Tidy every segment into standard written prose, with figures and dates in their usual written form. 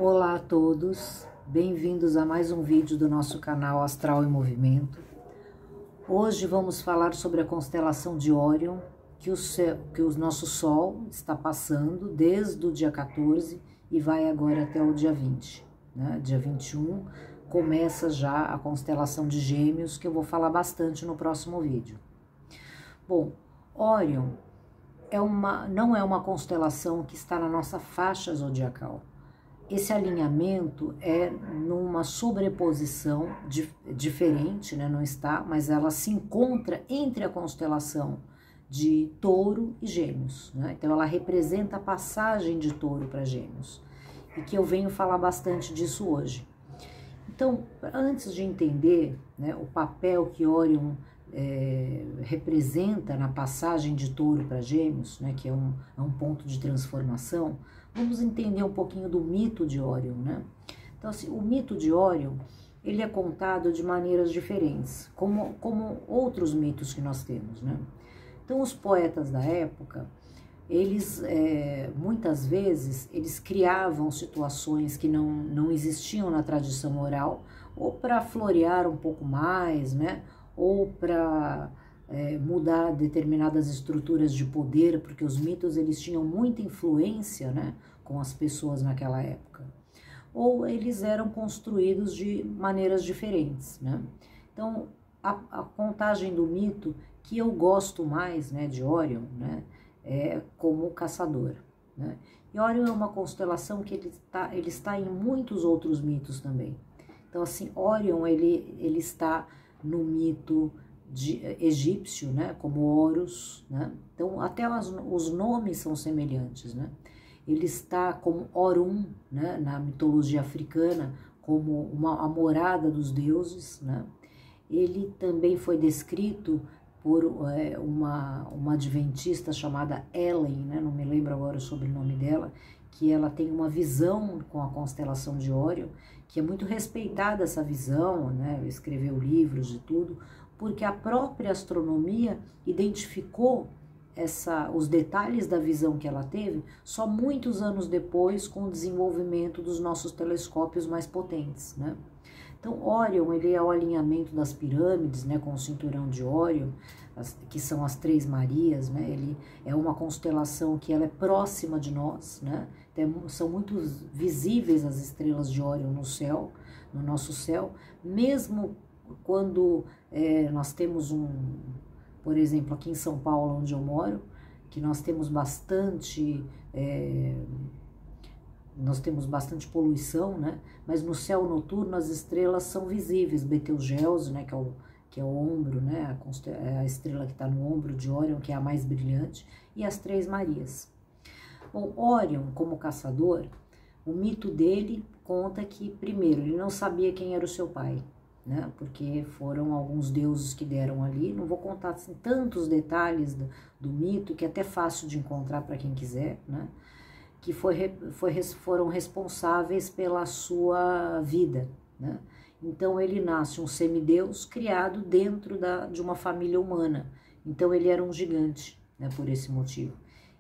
Olá a todos, bem-vindos a mais um vídeo do nosso canal Astral em Movimento. Hoje vamos falar sobre a constelação de Órion, que o nosso Sol está passando desde o dia 14 e vai agora até o dia 20. Dia 21 começa já a constelação de Gêmeos, que eu vou falar bastante no próximo vídeo. Bom, Órion não é uma constelação que está na nossa faixa zodiacal. Esse alinhamento é numa sobreposição diferente, né? Não está, mas ela se encontra entre a constelação de Touro e Gêmeos, né? Então ela representa a passagem de Touro para Gêmeos, e que eu venho falar bastante disso hoje. Então, antes de entender, né, o papel que Órion representa na passagem de Touro para Gêmeos, né, que é um ponto de transformação, vamos entender um pouquinho do mito de Órion, né? Então, assim, o mito de Órion, ele é contado de maneiras diferentes, como outros mitos que nós temos, né? Então, os poetas da época, eles, muitas vezes, eles criavam situações que não existiam na tradição oral, ou para florear um pouco mais, né? Ou para mudar determinadas estruturas de poder, porque os mitos eles tinham muita influência, né, com as pessoas naquela época. Ou eles eram construídos de maneiras diferentes, né? Então, a contagem do mito que eu gosto mais, né, de Órion, né, é como caçador, né? E Órion é uma constelação que ele está em muitos outros mitos também. Então, assim, Órion ele está no mito egípcio, né, como Horus, né? Então até os nomes são semelhantes, né? Ele está como Orum, né, na mitologia africana, como a morada dos deuses, né? Ele também foi descrito por uma adventista chamada Ellen, né? Não me lembro agora o sobrenome dela, que ela tem uma visão com a constelação de Órion, que é muito respeitada essa visão, né? Escreveu livros e tudo, porque a própria astronomia identificou os detalhes da visão que ela teve só muitos anos depois, com o desenvolvimento dos nossos telescópios mais potentes, né? Então, Órion, ele é o alinhamento das pirâmides, né, com o cinturão de Órion, que são as Três Marias, né? Ele é uma constelação que ela é próxima de nós, né? Então, são muito visíveis as estrelas de Órion no céu, no nosso céu, mesmo quando nós temos por exemplo, aqui em São Paulo, onde eu moro, que nós temos bastante poluição, né? Mas no céu noturno as estrelas são visíveis, Betelgeuse, né, que é o ombro, né, a estrela que está no ombro de Órion, que é a mais brilhante, e as Três Marias. Bom, Órion, como caçador, o mito dele conta que, primeiro, ele não sabia quem era o seu pai, né, porque foram alguns deuses que deram ali. Não vou contar assim, tantos detalhes do mito, que é até fácil de encontrar para quem quiser, né, que foram responsáveis pela sua vida, né? Então ele nasce um semideus criado dentro de uma família humana. Então ele era um gigante, né, por esse motivo.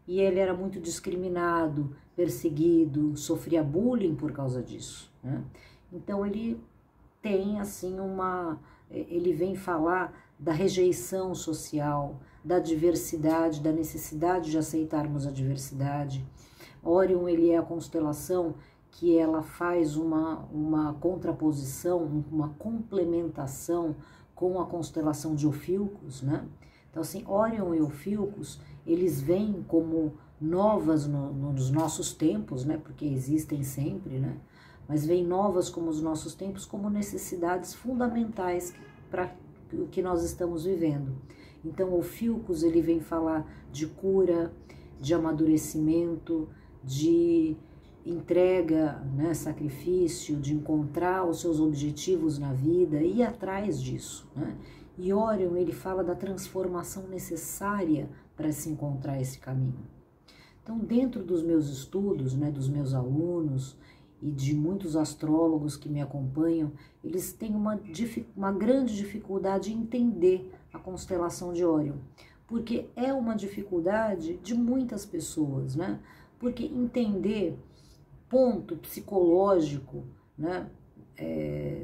E ele era muito discriminado, perseguido, sofria bullying por causa disso, né? Então ele tem assim ele vem falar da rejeição social, da diversidade, da necessidade de aceitarmos a diversidade. Órion, ele é a constelação que ela faz uma contraposição, uma complementação com a constelação de Ophiuchus, né? Então, assim, Órion e Ophiuchus, eles vêm como novas nos nossos tempos, né? Porque existem sempre, né? Mas vêm novas como os nossos tempos, como necessidades fundamentais para o que nós estamos vivendo. Então, Ophiuchus, ele vem falar de cura, de amadurecimento, de entrega, né, sacrifício, de encontrar os seus objetivos na vida e ir atrás disso, né? E Órion, ele fala da transformação necessária para se encontrar esse caminho. Então, dentro dos meus estudos, né, dos meus alunos e de muitos astrólogos que me acompanham, eles têm uma grande dificuldade em entender a constelação de Órion, porque é uma dificuldade de muitas pessoas, né? Porque entender ponto psicológico, né,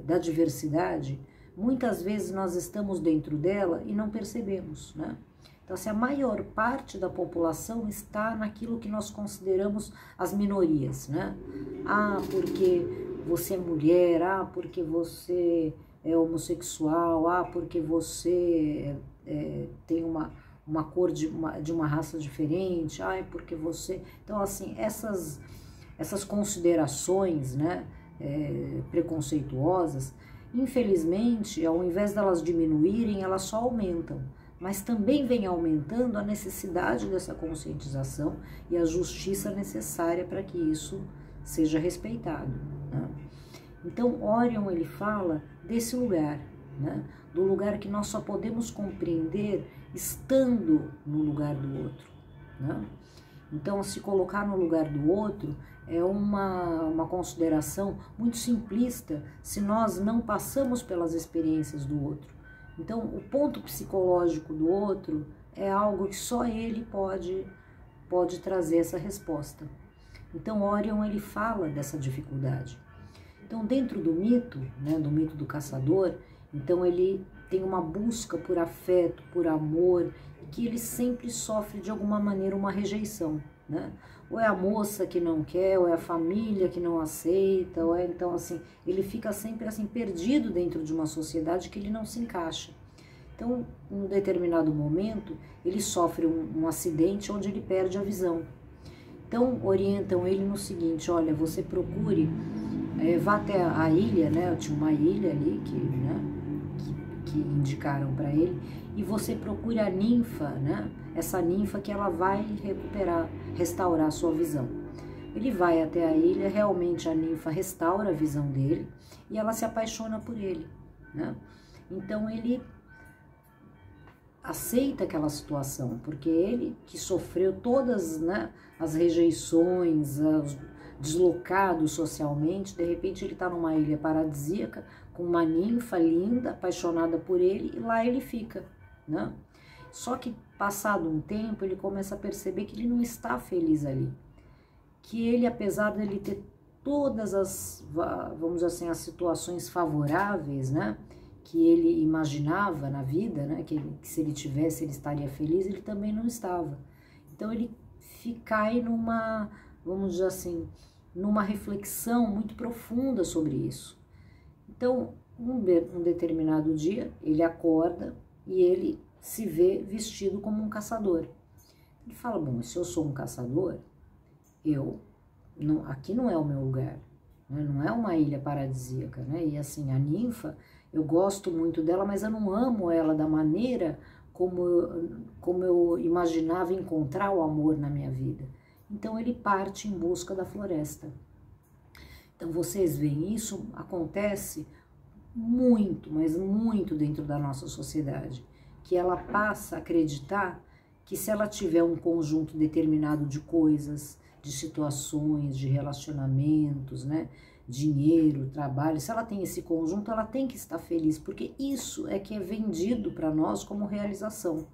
da diversidade, muitas vezes nós estamos dentro dela e não percebemos, né? Então, assim, a maior parte da população está naquilo que nós consideramos as minorias, né? Ah, porque você é mulher, ah, porque você é homossexual, ah, porque você tem uma cor de uma raça diferente, ah, é porque você... Então, assim, essas considerações, né, preconceituosas, infelizmente, ao invés delas diminuírem, elas só aumentam. Mas também vem aumentando a necessidade dessa conscientização e a justiça necessária para que isso seja respeitado, né? Então, Orion, ele fala desse lugar, né? Do lugar que nós só podemos compreender estando no lugar do outro, né? Então, se colocar no lugar do outro é uma consideração muito simplista se nós não passamos pelas experiências do outro. Então, o ponto psicológico do outro é algo que só ele pode trazer essa resposta. Então, Orion, ele fala dessa dificuldade. Então, dentro do mito, né, do mito do caçador, então ele tem uma busca por afeto, por amor, que ele sempre sofre de alguma maneira uma rejeição, né? Ou é a moça que não quer, ou é a família que não aceita, ou é, então, assim, ele fica sempre assim perdido dentro de uma sociedade que ele não se encaixa. Então, em um determinado momento, ele sofre um acidente onde ele perde a visão. Então, orientam ele no seguinte: olha, você procure, vá até a ilha, né? Tinha uma ilha ali que indicaram para ele, e você procure a ninfa, né? Essa ninfa que ela vai restaurar a sua visão. Ele vai até a ilha, realmente a ninfa restaura a visão dele e ela se apaixona por ele, né? Então ele aceita aquela situação, porque ele que sofreu todas, né, as rejeições, deslocado socialmente, de repente ele está numa ilha paradisíaca com uma ninfa linda, apaixonada por ele, e lá ele fica, né? Só que passado um tempo ele começa a perceber que ele não está feliz ali, que ele, apesar de ele ter todas as, vamos dizer assim, as situações favoráveis, né, que ele imaginava na vida, né, que se ele tivesse ele estaria feliz, ele também não estava. Então ele cai numa, vamos dizer assim, numa reflexão muito profunda sobre isso. Então, um determinado dia, ele acorda e ele se vê vestido como um caçador. Ele fala, bom, se eu sou um caçador, aqui não é o meu lugar, né? Não é uma ilha paradisíaca, né? E assim, a ninfa, eu gosto muito dela, mas eu não amo ela da maneira como eu imaginava encontrar o amor na minha vida. Então ele parte em busca da floresta. Então vocês veem, isso acontece muito, mas muito dentro da nossa sociedade, que ela passa a acreditar que se ela tiver um conjunto determinado de coisas, de situações, de relacionamentos, né, dinheiro, trabalho, se ela tem esse conjunto, ela tem que estar feliz, porque isso é que é vendido para nós como realização.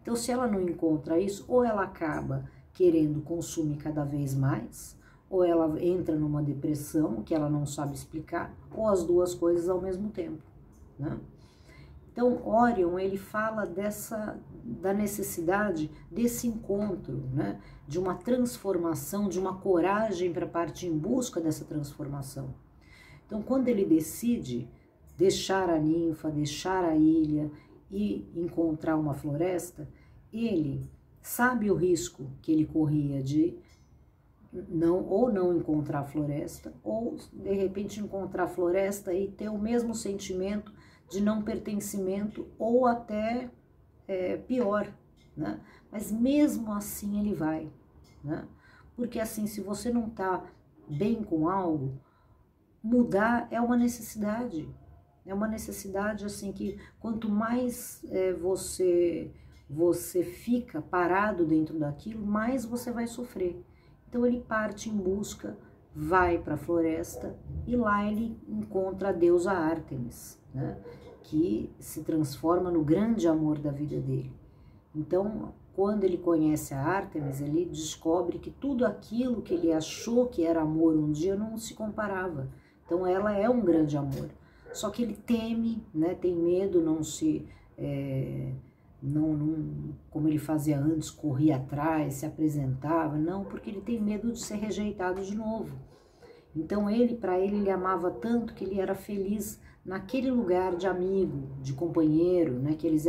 Então, se ela não encontra isso, ou ela acaba querendo consumir cada vez mais, ou ela entra numa depressão que ela não sabe explicar, ou as duas coisas ao mesmo tempo, né? Então, Orion, ele fala da necessidade desse encontro, né? De uma transformação, de uma coragem para partir em busca dessa transformação. Então, quando ele decide deixar a ninfa, deixar a ilha e encontrar uma floresta, ele sabe o risco que ele corria de não encontrar a floresta, ou de repente encontrar a floresta e ter o mesmo sentimento de não pertencimento, ou até pior, né? Mas mesmo assim ele vai, né? Porque assim, se você não está bem com algo, mudar é uma necessidade. É uma necessidade assim que quanto mais você fica parado dentro daquilo, mais você vai sofrer. Então ele parte em busca, vai para a floresta e lá ele encontra a deusa Ártemis, né, que se transforma no grande amor da vida dele. Então, quando ele conhece a Ártemis, ele descobre que tudo aquilo que ele achou que era amor um dia não se comparava. Então ela é um grande amor. Só que ele teme, né, tem medo, não se... como ele fazia antes, corria atrás, se apresentava, não, porque ele tem medo de ser rejeitado de novo. Então para ele amava tanto que ele era feliz naquele lugar de amigo, de companheiro, né, que eles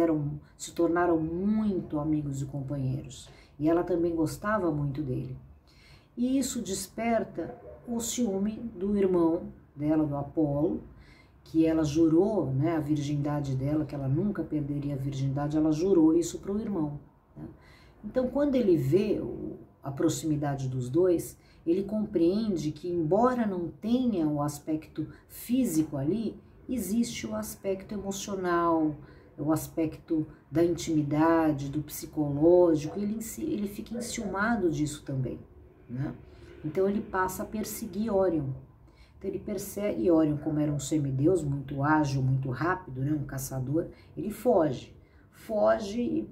se tornaram muito amigos e companheiros. E ela também gostava muito dele. E isso desperta o ciúme do irmão dela, do Apolo, que ela jurou, né, a virgindade dela, que ela nunca perderia a virgindade, ela jurou isso para o irmão. Né? Então, quando ele vê a proximidade dos dois, ele compreende que, embora não tenha o aspecto físico ali, existe o aspecto emocional, o aspecto da intimidade, do psicológico, ele fica enciumado disso também. Né? Então, ele passa a perseguir Órion. Então ele persegue Órion, como era um semideus, muito ágil, muito rápido, né, um caçador, ele foge e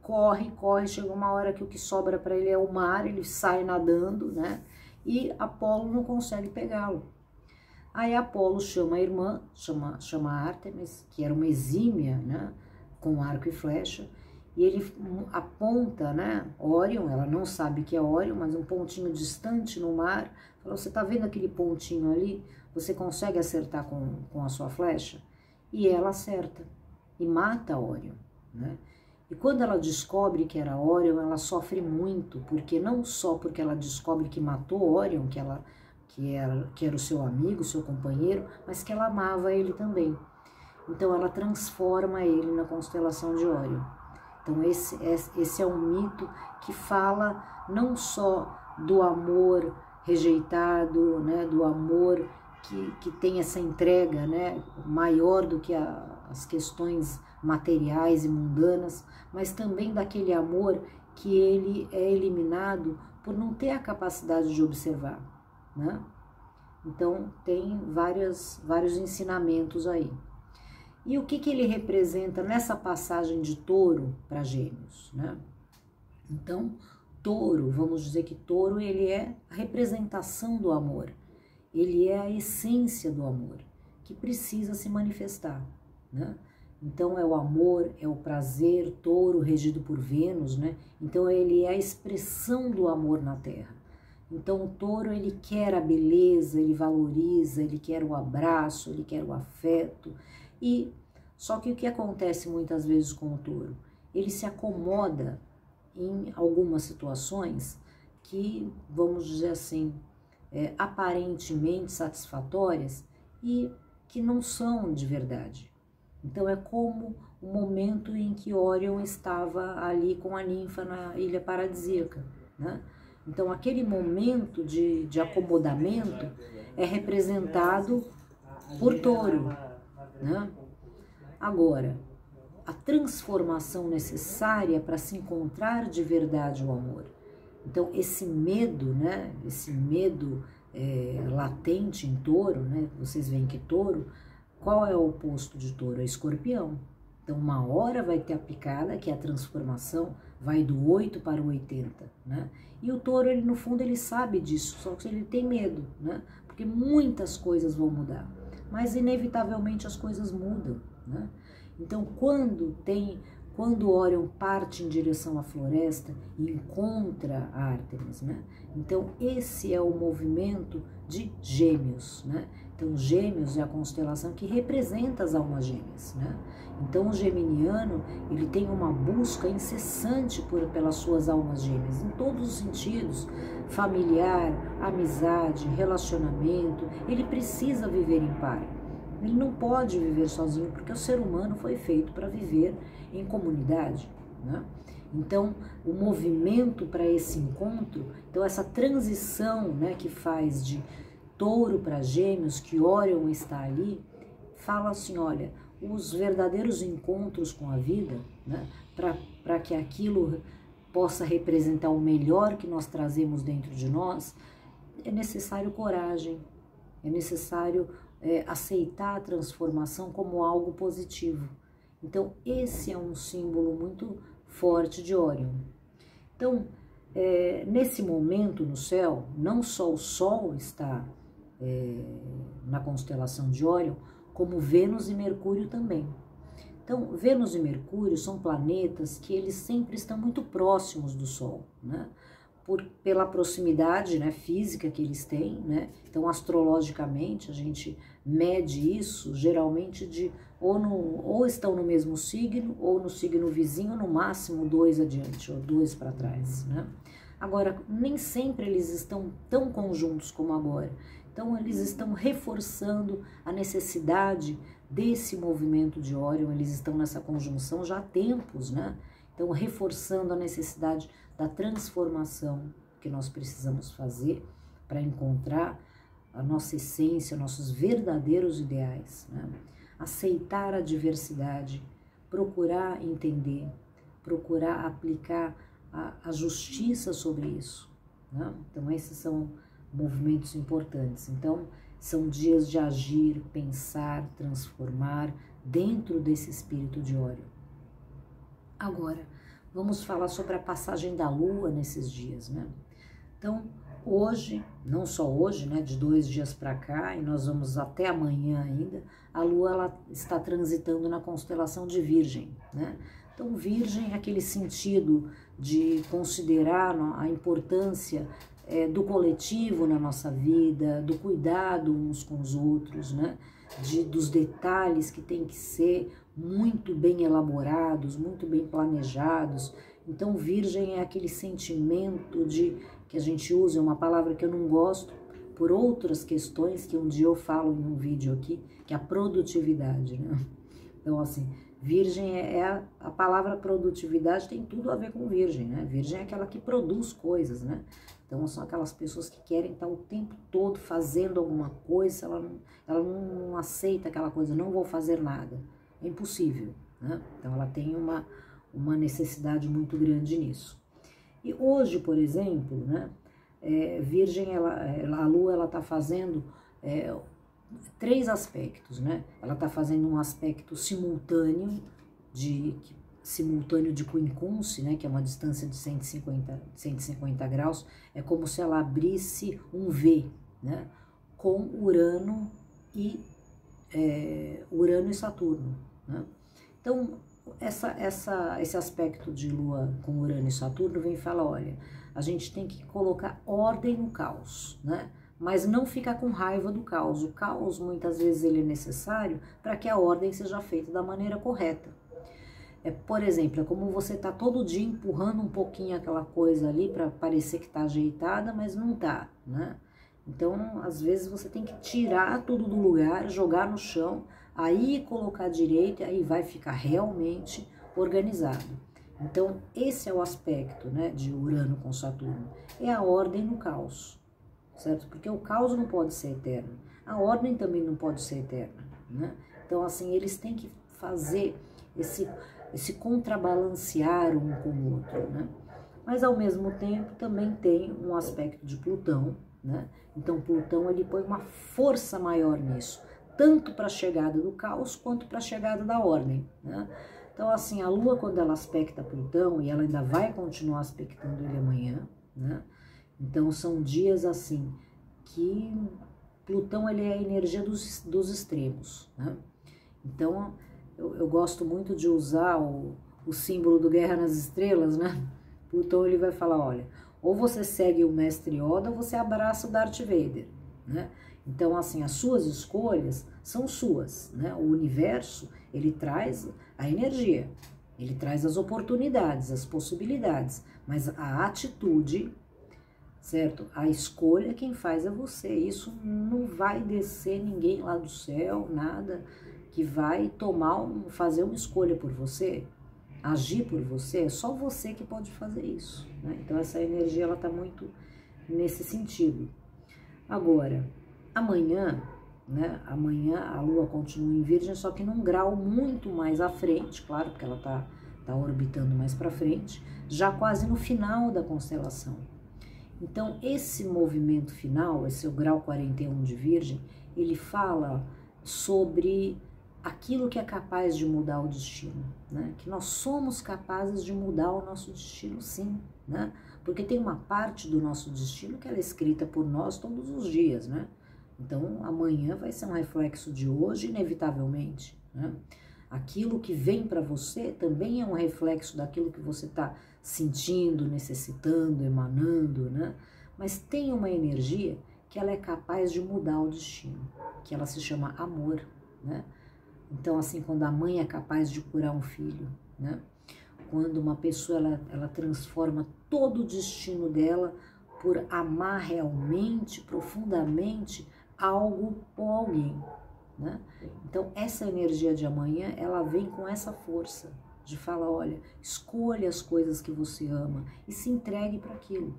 corre, chega uma hora que o que sobra para ele é o mar, ele sai nadando, né, e Apolo não consegue pegá-lo. Aí Apolo chama a irmã, chama a Ártemis, que era uma exímia, né, com arco e flecha, e ele aponta, né, Órion, ela não sabe que é Órion, mas um pontinho distante no mar, fala, você tá vendo aquele pontinho ali? Você consegue acertar com a sua flecha? E ela acerta, e mata Órion, né? E quando ela descobre que era Órion, ela sofre muito, porque não só porque ela descobre que matou Órion, que era o seu amigo, seu companheiro, mas que ela amava ele também. Então ela transforma ele na constelação de Órion. Então esse é um mito que fala não só do amor rejeitado, né, do amor que tem essa entrega, né, maior do que as questões materiais e mundanas, mas também daquele amor que ele é eliminado por não ter a capacidade de observar. Né? Então tem vários ensinamentos aí. E o que ele representa nessa passagem de Touro para Gêmeos, né? Então, Touro, vamos dizer que Touro, ele é a representação do amor. Ele é a essência do amor, que precisa se manifestar, né? Então, é o amor, é o prazer, Touro regido por Vênus, né? Então, ele é a expressão do amor na Terra. Então, o Touro, ele quer a beleza, ele valoriza, ele quer o abraço, ele quer o afeto. E só que o que acontece muitas vezes com o Touro? Ele se acomoda em algumas situações que, vamos dizer assim, aparentemente satisfatórias e que não são de verdade. Então é como o momento em que Órion estava ali com a ninfa na ilha paradisíaca, né? Então aquele momento de acomodamento é representado por Touro, né? Agora, a transformação necessária para se encontrar de verdade o amor. Então, esse medo, né? Esse medo latente em Touro, né? Vocês veem que Touro, qual é o oposto de Touro? É Escorpião. Então, uma hora vai ter a picada, que é a transformação, vai do 8 para o 80, né? E o Touro, ele, no fundo, ele sabe disso, só que ele tem medo, né? Porque muitas coisas vão mudar, mas inevitavelmente as coisas mudam, né? Então, quando Órion parte em direção à floresta e encontra a Ártemis, né? Então, esse é o movimento de Gêmeos, né? Então, Gêmeos é a constelação que representa as almas gêmeas, né? Então, o geminiano, ele tem uma busca incessante pelas suas almas gêmeas, em todos os sentidos, familiar, amizade, relacionamento, ele precisa viver em par. Ele não pode viver sozinho, porque o ser humano foi feito para viver em comunidade, né? Então, o movimento para esse encontro, então essa transição, né, que faz de Touro para Gêmeos, que Órion está ali, fala assim, olha, os verdadeiros encontros com a vida, né, para que aquilo possa representar o melhor que nós trazemos dentro de nós, é necessário coragem, é necessário aceitar a transformação como algo positivo. Então, esse é um símbolo muito forte de Órion, Então, nesse momento no céu, não só o Sol está na constelação de Órion, como Vênus e Mercúrio também. Então, Vênus e Mercúrio são planetas que eles sempre estão muito próximos do Sol, né? Pela proximidade, né, física que eles têm, né? Então, astrologicamente, a gente mede isso geralmente ou estão no mesmo signo, ou no signo vizinho, no máximo 2 adiante, ou 2 para trás, né? Agora, nem sempre eles estão tão conjuntos como agora. Então, eles estão reforçando a necessidade desse movimento de Órion, eles estão nessa conjunção já há tempos, né? Então, reforçando a necessidade da transformação que nós precisamos fazer para encontrar a nossa essência, nossos verdadeiros ideais, né? Aceitar a diversidade, procurar entender, procurar aplicar a justiça sobre isso, né? Então, esses são movimentos importantes. Então, são dias de agir, pensar, transformar dentro desse espírito de Órion. Agora, vamos falar sobre a passagem da Lua nesses dias, né? Então, hoje, não só hoje, né, de 2 dias para cá, e nós vamos até amanhã ainda, a Lua ela está transitando na constelação de Virgem, né? Então, Virgem é aquele sentido de considerar a importância do coletivo na nossa vida, do cuidado uns com os outros, né? Dos detalhes que tem que ser muito bem elaborados, muito bem planejados. Então, Virgem é aquele sentimento que a gente usa, uma palavra que eu não gosto, por outras questões que um dia eu falo em um vídeo aqui, que é a produtividade, né? Então, assim, Virgem a palavra produtividade tem tudo a ver com Virgem, né? Virgem é aquela que produz coisas, né? Então, são aquelas pessoas que querem estar o tempo todo fazendo alguma coisa, ela não aceita aquela coisa, não vou fazer nada. É impossível, né? Então, ela tem uma necessidade muito grande nisso. E hoje, por exemplo, né, Virgem, a Lua, ela está fazendo 3 aspectos, né? Ela está fazendo um aspecto simultâneo de quincunce, né, que é uma distância de 150 graus, é como se ela abrisse um V, né, com Urano e Saturno, né? Então, esse aspecto de Lua com Urano e Saturno vem falar, olha, a gente tem que colocar ordem no caos, né? Mas não ficar com raiva do caos. O caos, muitas vezes, ele é necessário para que a ordem seja feita da maneira correta. Por exemplo, é como você tá todo dia empurrando um pouquinho aquela coisa ali para parecer que tá ajeitada, mas não tá, né? Então, às vezes você tem que tirar tudo do lugar, jogar no chão, aí colocar direito, aí vai ficar realmente organizado. Então, esse é o aspecto, né, de Urano com Saturno, é a ordem no caos, certo? Porque o caos não pode ser eterno, a ordem também não pode ser eterna, né? Então, assim, eles têm que fazer esse contrabalancear um com o outro, né? Mas, ao mesmo tempo, também tem um aspecto de Plutão, né? Então, Plutão, ele põe uma força maior nisso, tanto para a chegada do caos, quanto para a chegada da ordem, né? Então, assim, a Lua, quando ela aspecta Plutão, e ela ainda vai continuar aspectando ele amanhã, né? Então, são dias, assim, que Plutão, ele é a energia dos extremos, né? Então, eu gosto muito de usar o símbolo do Guerra nas Estrelas, né? Plutão, ele vai falar, olha, ou você segue o Mestre Yoda, ou você abraça o Darth Vader, né? Então, assim, as suas escolhas são suas, né? O universo, ele traz a energia, ele traz as oportunidades, as possibilidades, mas a atitude, certo? A escolha quem faz é você. Isso não vai descer ninguém lá do céu, nada que vai fazer uma escolha por você, agir por você, é só você que pode fazer isso, né? Então, essa energia, ela tá muito nesse sentido. Agora, amanhã, né? Amanhã a Lua continua em Virgem, só que num grau muito mais à frente, claro, porque ela tá orbitando mais para frente, já quase no final da constelação. Então, esse movimento final, esse é o grau 41 de Virgem, ele fala sobre aquilo que é capaz de mudar o destino, né? Que nós somos capazes de mudar o nosso destino, sim, né? Porque tem uma parte do nosso destino que ela é escrita por nós todos os dias, né? Então, amanhã vai ser um reflexo de hoje, inevitavelmente, né? Aquilo que vem para você também é um reflexo daquilo que você está sentindo, necessitando, emanando, né? Mas tem uma energia que ela é capaz de mudar o destino, que ela se chama amor, né? Então, assim, quando a mãe é capaz de curar um filho, né? Quando uma pessoa, ela transforma todo o destino dela por amar realmente, profundamente, algo ou alguém, né? Então, essa energia de amanhã, ela vem com essa força de falar, olha, escolha as coisas que você ama e se entregue para aquilo.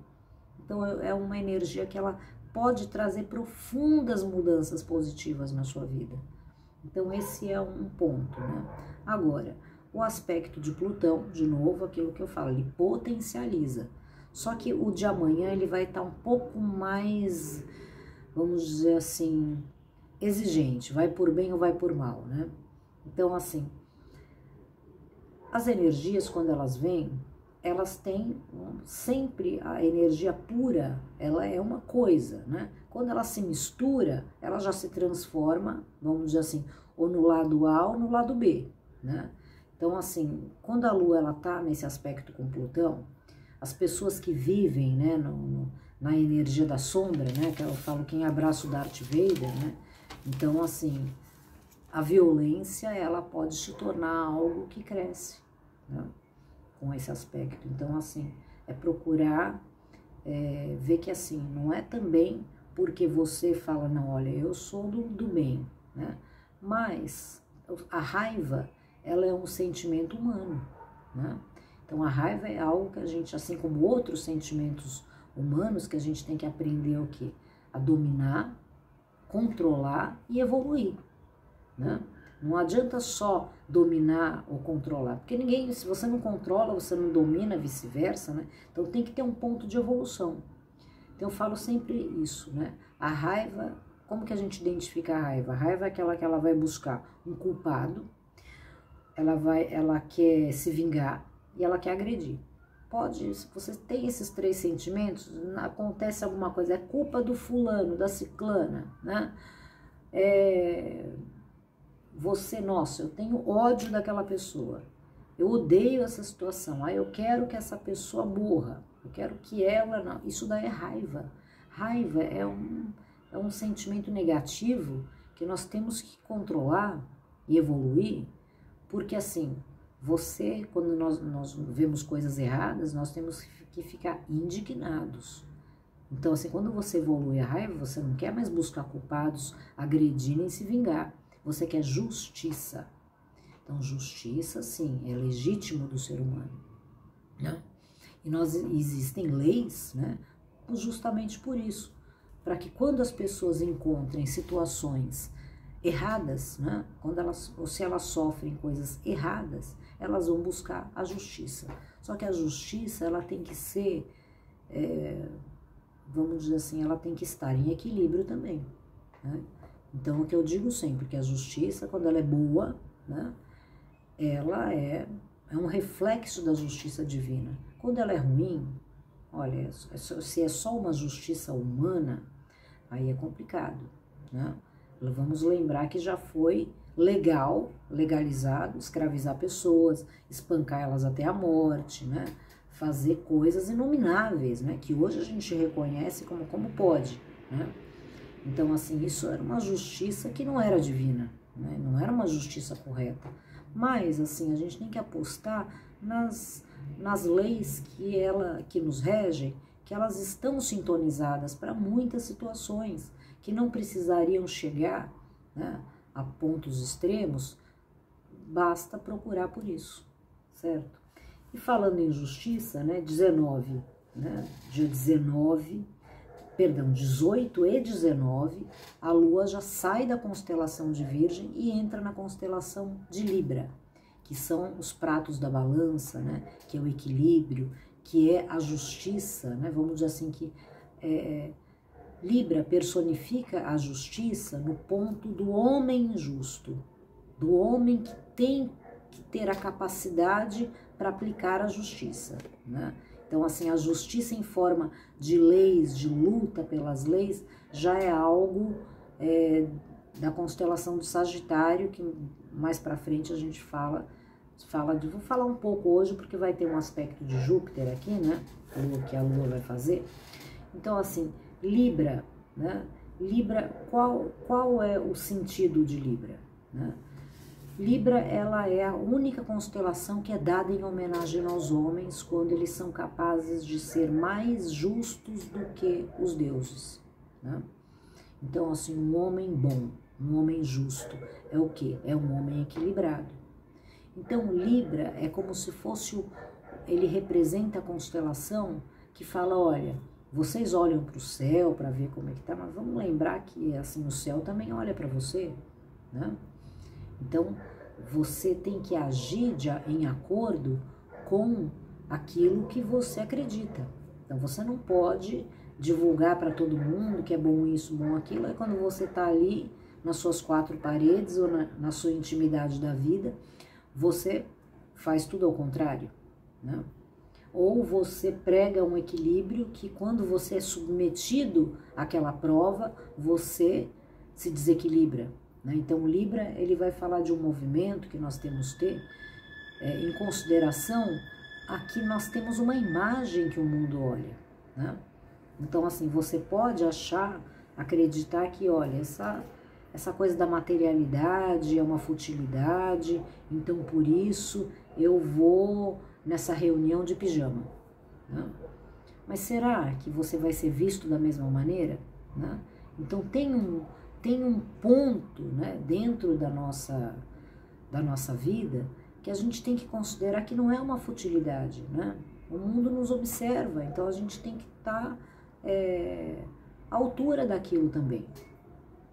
Então, é uma energia que ela pode trazer profundas mudanças positivas na sua vida. Então, esse é um ponto, né? Agora, o aspecto de Plutão, de novo, aquilo que eu falo, ele potencializa. Só que o de amanhã, ele vai estar um pouco mais, vamos dizer assim, exigente, vai por bem ou vai por mal, né? Então, assim, as energias, quando elas vêm, elas têm sempre a energia pura, ela é uma coisa, né? Quando ela se mistura, ela já se transforma, vamos dizer assim, ou no lado A ou no lado B, né? Então, assim, quando a Lua, ela tá nesse aspecto com Plutão, as pessoas que vivem, né, na energia da sombra, né, que eu falo quem abraça o Darth Vader, né? Então, assim, a violência, ela pode se tornar algo que cresce, né? Com esse aspecto. Então, assim, é procurar ver que, assim, não é também porque você fala, não, olha, eu sou do bem, né? Mas a raiva, ela é um sentimento humano, né? Então, a raiva é algo que a gente, assim como outros sentimentos humanos, que a gente tem que aprender o quê? A dominar, controlar e evoluir, né? Não adianta só dominar ou controlar, porque ninguém, se você não controla, você não domina, vice-versa, né? Então tem que ter um ponto de evolução. Então eu falo sempre isso, né? A raiva, como que a gente identifica a raiva? A raiva é aquela que ela vai buscar um culpado, ela quer se vingar e ela quer agredir. Pode, se você tem esses três sentimentos, acontece alguma coisa, é culpa do fulano, da ciclana, né? Você, nossa, eu tenho ódio daquela pessoa, eu odeio essa situação, eu quero que essa pessoa morra, eu quero que ela, não, isso daí é raiva. Raiva é um sentimento negativo que nós temos que controlar e evoluir, porque assim, você, quando nós vemos coisas erradas, nós temos que ficar indignados. Então, assim, quando você evolui a raiva, você não quer mais buscar culpados, agredir nem se vingar. Você quer justiça. Então, justiça, sim, é legítimo do ser humano, né? E existem leis, né, justamente por isso, para que quando as pessoas encontrem situações erradas, né, ou se elas sofrem coisas erradas, elas vão buscar a justiça. Só que a justiça, ela tem que ser, vamos dizer assim, ela tem que estar em equilíbrio também, né? Então, o que eu digo sempre, que a justiça, quando ela é boa, né, ela é um reflexo da justiça divina. Quando ela é ruim, olha, se é só uma justiça humana, aí é complicado, né? Vamos lembrar que já foi legalizado, escravizar pessoas, espancar elas até a morte, né? Fazer coisas inomináveis, né? Que hoje a gente reconhece como pode, né? Então, assim, isso era uma justiça que não era divina, né? Não era uma justiça correta. Mas, assim, a gente tem que apostar nas leis que nos regem, que elas estão sintonizadas para muitas situações, que não precisariam chegar, né, a pontos extremos, basta procurar por isso, certo? E falando em justiça, né, 19, né, dia 18 e 19, a Lua já sai da constelação de Virgem e entra na constelação de Libra, que são os pratos da balança, né, que é o equilíbrio, que é a justiça, né, vamos dizer assim que Libra personifica a justiça no ponto do homem justo, do homem que tem que ter a capacidade para aplicar a justiça, né? Então, assim, a justiça em forma de leis, de luta pelas leis, já é algo da constelação do Sagitário, que mais para frente a gente vou falar um pouco hoje, porque vai ter um aspecto de Júpiter aqui, né? Que a Lua vai fazer. Então, assim, Libra, né? Libra, qual é o sentido de Libra, né? Libra, ela é a única constelação que é dada em homenagem aos homens quando eles são capazes de ser mais justos do que os deuses, né? Então, assim, um homem bom, um homem justo, é o quê? É um homem equilibrado. Então, Libra é como se fosse, ele representa a constelação que fala, olha, vocês olham para o céu para ver como é que tá, mas vamos lembrar que, assim, o céu também olha para você, né? Então, você tem que agir em acordo com aquilo que você acredita. Então, você não pode divulgar para todo mundo que é bom isso, bom aquilo. É quando você está ali nas suas quatro paredes ou na sua intimidade da vida, você faz tudo ao contrário, né? Ou você prega um equilíbrio que quando você é submetido àquela prova, você se desequilibra, né? Então, o Libra, ele vai falar de um movimento que nós temos que ter em consideração. Aqui nós temos uma imagem que o mundo olha, né? Então, assim, você pode acreditar que, olha, essa coisa da materialidade é uma futilidade, então por isso eu vou nessa reunião de pijama, né? Mas será que você vai ser visto da mesma maneira, né? Então tem um ponto, né, dentro da nossa vida que a gente tem que considerar que não é uma futilidade, né? O mundo nos observa, então a gente tem que estar à altura daquilo também,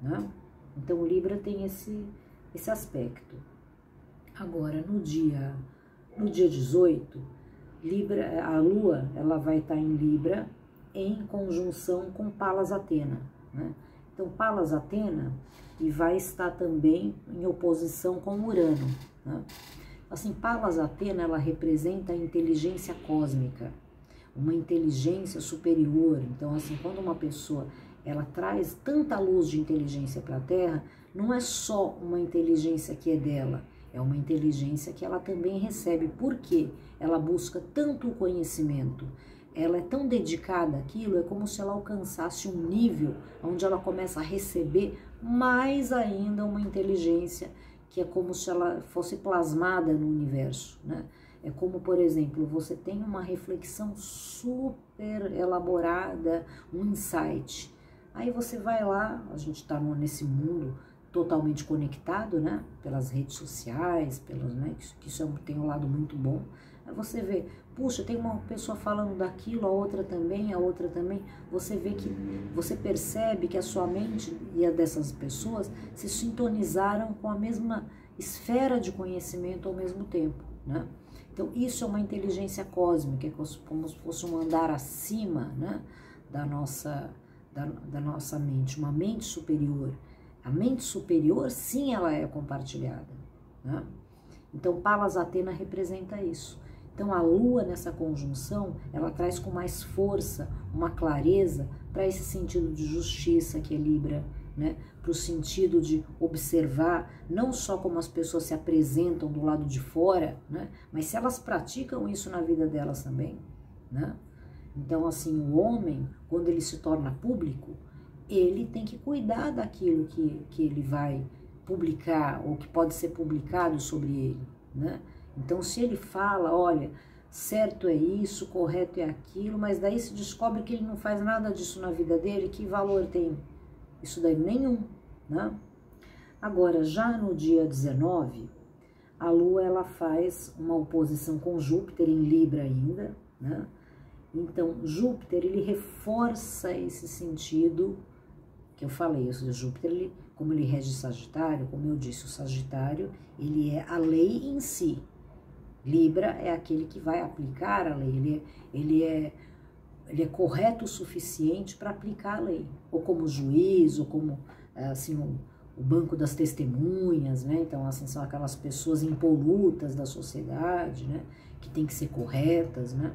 né? Então o Libra tem esse aspecto. Agora, no dia 18, Libra, a Lua, ela vai estar em Libra em conjunção com Palas Atena, né? Então, Palas Atena, e vai estar também em oposição com Urano, né? Assim, Palas Atena, ela representa a inteligência cósmica, uma inteligência superior. Então, assim, quando uma pessoa ela traz tanta luz de inteligência para a Terra, não é só uma inteligência que é dela, é uma inteligência que ela também recebe. Por quê? Ela busca tanto o conhecimento, ela é tão dedicada àquilo, é como se ela alcançasse um nível onde ela começa a receber mais ainda uma inteligência que é como se ela fosse plasmada no universo, né? É como, por exemplo, você tem uma reflexão super elaborada, um insight. Aí você vai lá, a gente está nesse mundo totalmente conectado, né? Pelas redes sociais, né? Que isso tem um lado muito bom. Aí você vê, puxa, tem uma pessoa falando daquilo, a outra também. Você vê que, você percebe que a sua mente e a dessas pessoas se sintonizaram com a mesma esfera de conhecimento ao mesmo tempo, né? Então, isso é uma inteligência cósmica, é como se fosse um andar acima, né, da nossa mente, uma mente superior. A mente superior, sim, ela é compartilhada, né? Então, Palas Atena representa isso. Então, a Lua, nessa conjunção, ela traz com mais força, uma clareza para esse sentido de justiça que é Libra, né? Para o sentido de observar não só como as pessoas se apresentam do lado de fora, né? Mas se elas praticam isso na vida delas também, né? Então, assim, o homem, quando ele se torna público, ele tem que cuidar daquilo que ele vai publicar ou que pode ser publicado sobre ele, né? Então, se ele fala, olha, certo é isso, correto é aquilo, mas daí se descobre que ele não faz nada disso na vida dele, que valor tem isso daí? Nenhum, né? Agora, já no dia 19, a Lua, ela faz uma oposição com Júpiter em Libra ainda, né? Então, Júpiter, ele reforça esse sentido que eu falei. Júpiter, como ele rege Sagitário, como eu disse, o Sagitário, ele é a lei em si. Libra é aquele que vai aplicar a lei, ele é correto o suficiente para aplicar a lei, ou como juiz, ou como assim, o banco das testemunhas, né? Então, assim, são aquelas pessoas impolutas da sociedade, né? Que tem que ser corretas, né?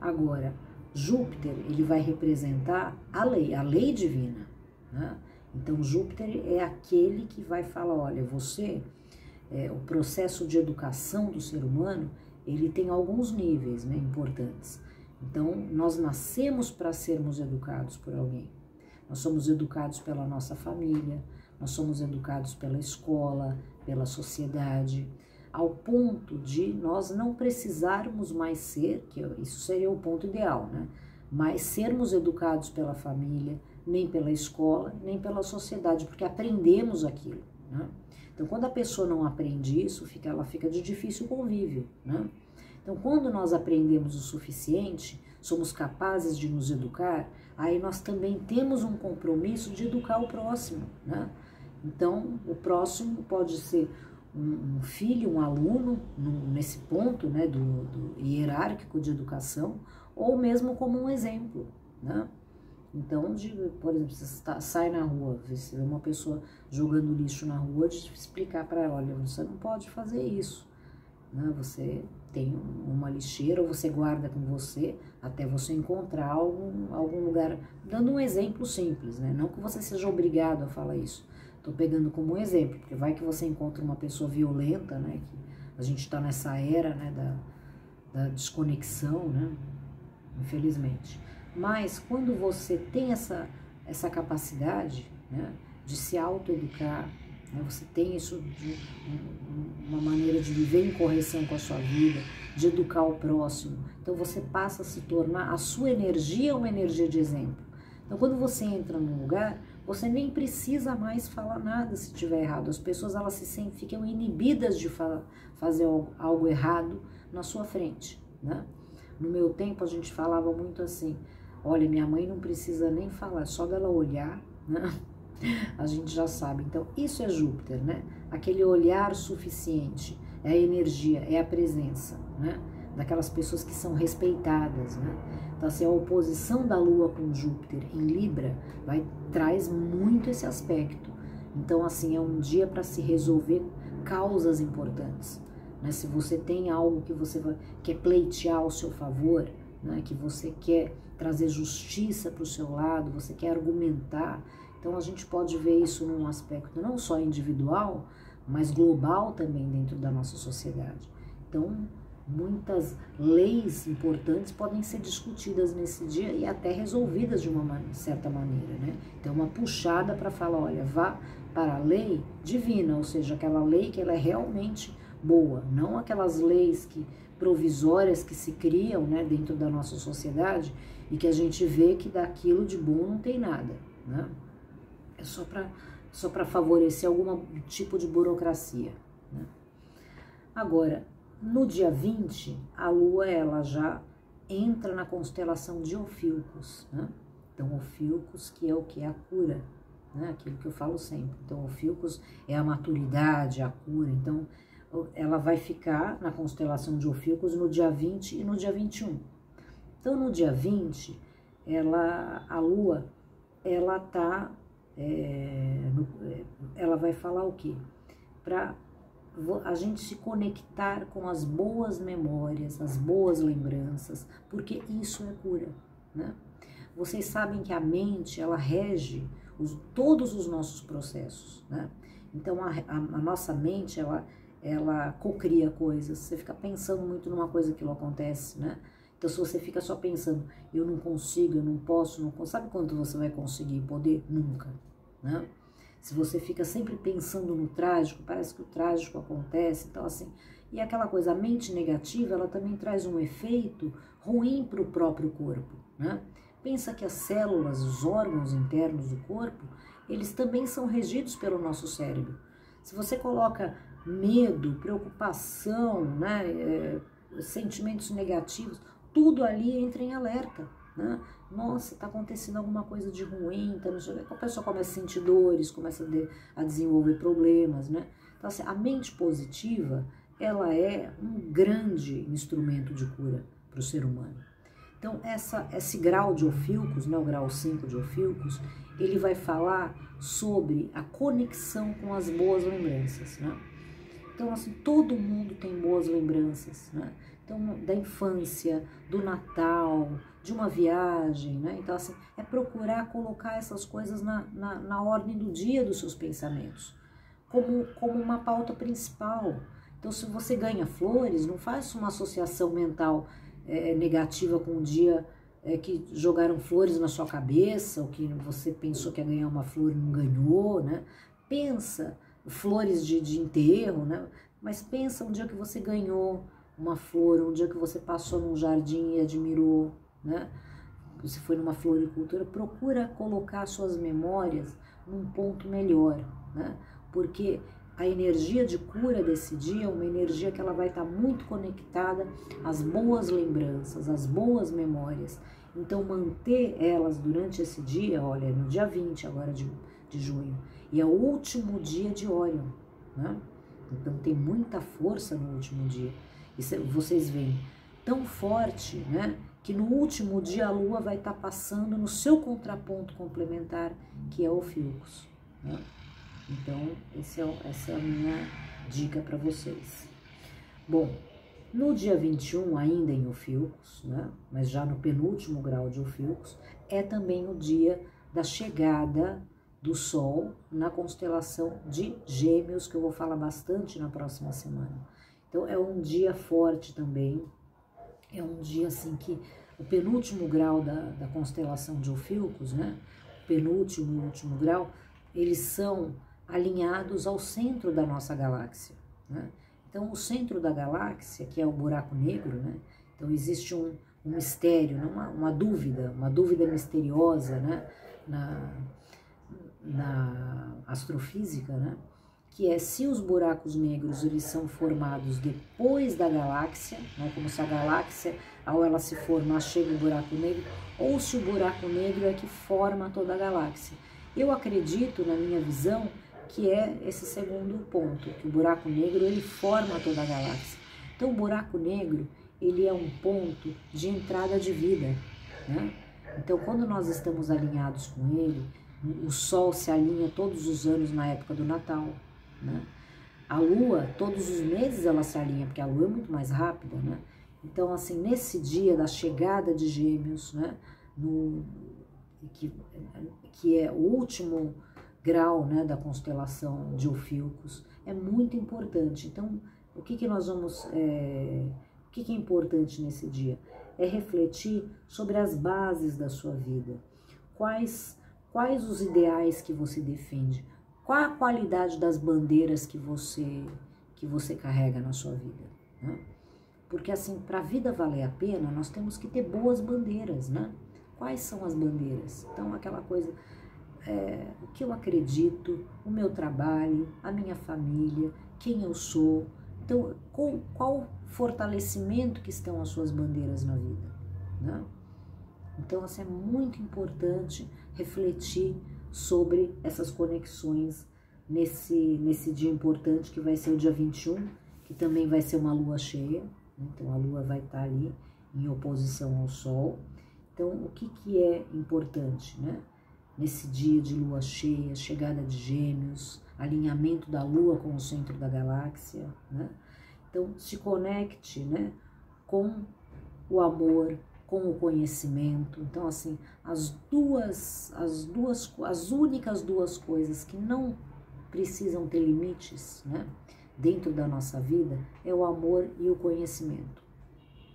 Agora, Júpiter, ele vai representar a lei divina, né? Então, Júpiter é aquele que vai falar, olha, o processo de educação do ser humano, ele tem alguns níveis, né, importantes. Então, nós nascemos para sermos educados por alguém. Nós somos educados pela nossa família, nós somos educados pela escola, pela sociedade, ao ponto de nós não precisarmos mais ser, que isso seria o ponto ideal, né? Mas sermos educados pela família, nem pela escola, nem pela sociedade, porque aprendemos aquilo, né? Então, quando a pessoa não aprende isso, ela fica de difícil convívio, né? Então, quando nós aprendemos o suficiente, somos capazes de nos educar, aí nós também temos um compromisso de educar o próximo, né? Então, o próximo pode ser um filho, um aluno, nesse ponto, né, do hierárquico de educação, ou mesmo como um exemplo, né? Então, por exemplo, você sai na rua, você vê uma pessoa jogando lixo na rua, de explicar para ela, olha, você não pode fazer isso, né? Você tem uma lixeira, ou você guarda com você, até você encontrar algum lugar, dando um exemplo simples, né? Não que você seja obrigado a falar isso, estou pegando como um exemplo, porque vai que você encontra uma pessoa violenta, né? Que a gente está nessa era, né, da desconexão, né? Infelizmente. Mas quando você tem essa capacidade, né, de se autoeducar, né, você tem isso de uma maneira de viver em correção com a sua vida, de educar o próximo, então você passa a se tornar, a sua energia uma energia de exemplo. Então quando você entra num lugar, você nem precisa mais falar nada se estiver errado. As pessoas, elas ficam inibidas de fazer algo errado na sua frente, né? No meu tempo a gente falava muito assim, olha, minha mãe não precisa nem falar, só dela olhar, né? A gente já sabe. Então, isso é Júpiter, né? Aquele olhar suficiente, é a energia, é a presença, né? Daquelas pessoas que são respeitadas, né? Então, assim, a oposição da Lua com Júpiter em Libra traz muito esse aspecto. Então, assim, é um dia para se resolver causas importantes, né? Se você tem algo que você quer pleitear ao seu favor, né? Que você quer trazer justiça para o seu lado, você quer argumentar, então a gente pode ver isso num aspecto não só individual, mas global também dentro da nossa sociedade. Então, muitas leis importantes podem ser discutidas nesse dia e até resolvidas de uma certa maneira, né? Então, uma puxada para falar, olha, vá para a lei divina, ou seja, aquela lei que ela é realmente boa, não aquelas leis provisórias que se criam, né, dentro da nossa sociedade e que a gente vê que daquilo de bom não tem nada, né? É só para favorecer algum tipo de burocracia, né? Agora, no dia 20, a Lua, ela já entra na constelação de Ophiuchus, né? Então, Ophiuchus, que é o que? É a cura, né? Aquilo que eu falo sempre. Então, Ophiuchus é a maturidade, a cura. Então, ela vai ficar na constelação de Ophiuchus no dia 20 e no dia 21. Então, no dia 20, a Lua, ela tá, ela vai falar o quê? Para a gente se conectar com as boas memórias, as boas lembranças, porque isso é cura, né? Vocês sabem que a mente, ela rege todos os nossos processos, né? Então, a nossa mente, ela cocria coisas. Você fica pensando muito numa coisa que não acontece, né? Então, se você fica só pensando, eu não consigo, eu não posso, sabe quando você vai conseguir poder? Nunca, né? Se você fica sempre pensando no trágico, parece que o trágico acontece, então assim, e aquela coisa, a mente negativa, ela também traz um efeito ruim para o próprio corpo, né? Pensa que as células, os órgãos internos do corpo, eles também são regidos pelo nosso cérebro. Se você coloca medo, preocupação, né, sentimentos negativos, tudo ali entra em alerta, né? Nossa, está acontecendo alguma coisa de ruim, então a pessoa começa a sentir dores, começa a desenvolver problemas, né? Então, assim, a mente positiva, ela é um grande instrumento de cura para o ser humano. Então, esse grau de Ophiuchus, né, o grau 5 de Ophiuchus, ele vai falar sobre a conexão com as boas lembranças, né? Então, assim, todo mundo tem boas lembranças, né? Então, da infância, do Natal, de uma viagem, né? Então, assim, é procurar colocar essas coisas na ordem do dia dos seus pensamentos, como uma pauta principal. Então, se você ganha flores, não faça uma associação mental negativa com o dia que jogaram flores na sua cabeça, ou que você pensou que ia ganhar uma flor e não ganhou, né? Pensa, flores de enterro, né? Mas pensa um dia que você ganhou uma flor, um dia que você passou num jardim e admirou, né? Você foi numa floricultura, procura colocar suas memórias num ponto melhor, né? Porque a energia de cura desse dia é uma energia que ela vai estar muito conectada às boas lembranças, às boas memórias. Então, manter elas durante esse dia, olha, no dia 20 agora de junho, e é o último dia de Órion, né? Então, tem muita força no último dia. E vocês veem, tão forte, né? Que no último dia a Lua vai estar passando no seu contraponto complementar, que é o Ophiuchus, né? Então, essa é a minha dica para vocês. Bom, no dia 21, ainda em Ophiuchus, né, mas já no penúltimo grau de Ophiuchus, é também o dia da chegada do Sol na constelação de Gêmeos, que eu vou falar bastante na próxima semana. Então, é um dia forte também, é um dia assim que o penúltimo grau da constelação de Ophiuchus, né, o penúltimo e último grau, eles são alinhados ao centro da nossa galáxia, né? Então, o centro da galáxia, que é o buraco negro, né? Então, existe um mistério, uma dúvida misteriosa, né? Na astrofísica, né? Que é se os buracos negros eles são formados depois da galáxia, né? Como se a galáxia, ao ela se formar, chega o buraco negro, ou se o buraco negro é que forma toda a galáxia. Eu acredito, na minha visão, que é esse segundo ponto, que o buraco negro ele forma toda a galáxia. Então, o buraco negro ele é um ponto de entrada de vida, né? Então, quando nós estamos alinhados com ele, o Sol se alinha todos os anos na época do Natal, né? A Lua, todos os meses ela se alinha, porque a Lua é muito mais rápida, né? Então, assim, nesse dia da chegada de Gêmeos, né? Que é o último grau, né, da constelação de Ophiuchus, é muito importante. Então, o que nós vamos, o que é importante nesse dia? É refletir sobre as bases da sua vida. Quais os ideais que você defende? Qual a qualidade das bandeiras que você carrega na sua vida, né? Porque assim, para a vida valer a pena, nós temos que ter boas bandeiras, né? Quais são as bandeiras? Então, aquela coisa, o que eu acredito, o meu trabalho, a minha família, quem eu sou. Então, qual fortalecimento que estão as suas bandeiras na vida, né? Então, assim, é muito importante refletir sobre essas conexões nesse dia importante, que vai ser o dia 21, que também vai ser uma lua cheia, né? Então, a lua vai estar ali em oposição ao Sol. Então, o que é importante, né? Nesse dia de lua cheia, chegada de Gêmeos, alinhamento da Lua com o centro da galáxia, né? Então, se conecte, né, com o amor, com o conhecimento. Então, assim, as únicas duas coisas que não precisam ter limites, né, dentro da nossa vida é o amor e o conhecimento.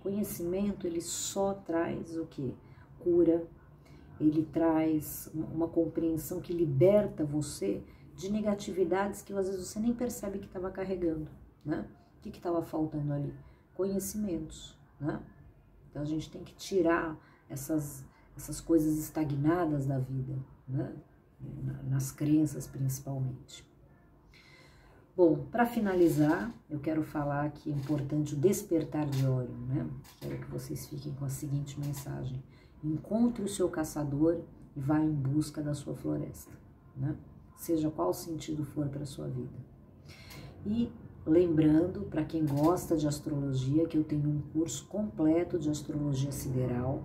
Conhecimento, ele só traz o quê? Cura. Ele traz uma compreensão que liberta você de negatividades que às vezes você nem percebe que estava carregando, né? O que estava faltando ali? Conhecimentos, né? Então a gente tem que tirar essas coisas estagnadas da vida, né? Nas crenças principalmente. Bom, para finalizar, eu quero falar que é importante o despertar de Órion, né? Quero que vocês fiquem com a seguinte mensagem: encontre o seu caçador e vá em busca da sua floresta, né? Seja qual sentido for para a sua vida. E lembrando, para quem gosta de astrologia, que eu tenho um curso completo de astrologia sideral,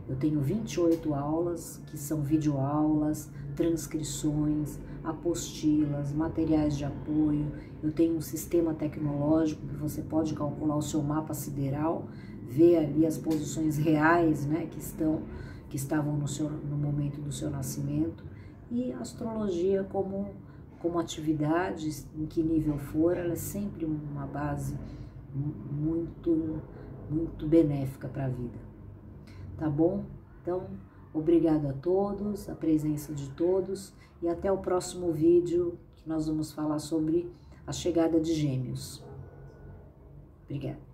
eu tenho 28 aulas, que são videoaulas, transcrições, apostilas, materiais de apoio. Eu tenho um sistema tecnológico que você pode calcular o seu mapa sideral, ver ali as posições reais, né, que estavam no momento do seu nascimento. E a astrologia como atividade, em que nível for, ela é sempre uma base muito benéfica para a vida. Tá bom? Então, obrigado a todos, a presença de todos, e até o próximo vídeo, que nós vamos falar sobre a chegada de Gêmeos. Obrigada.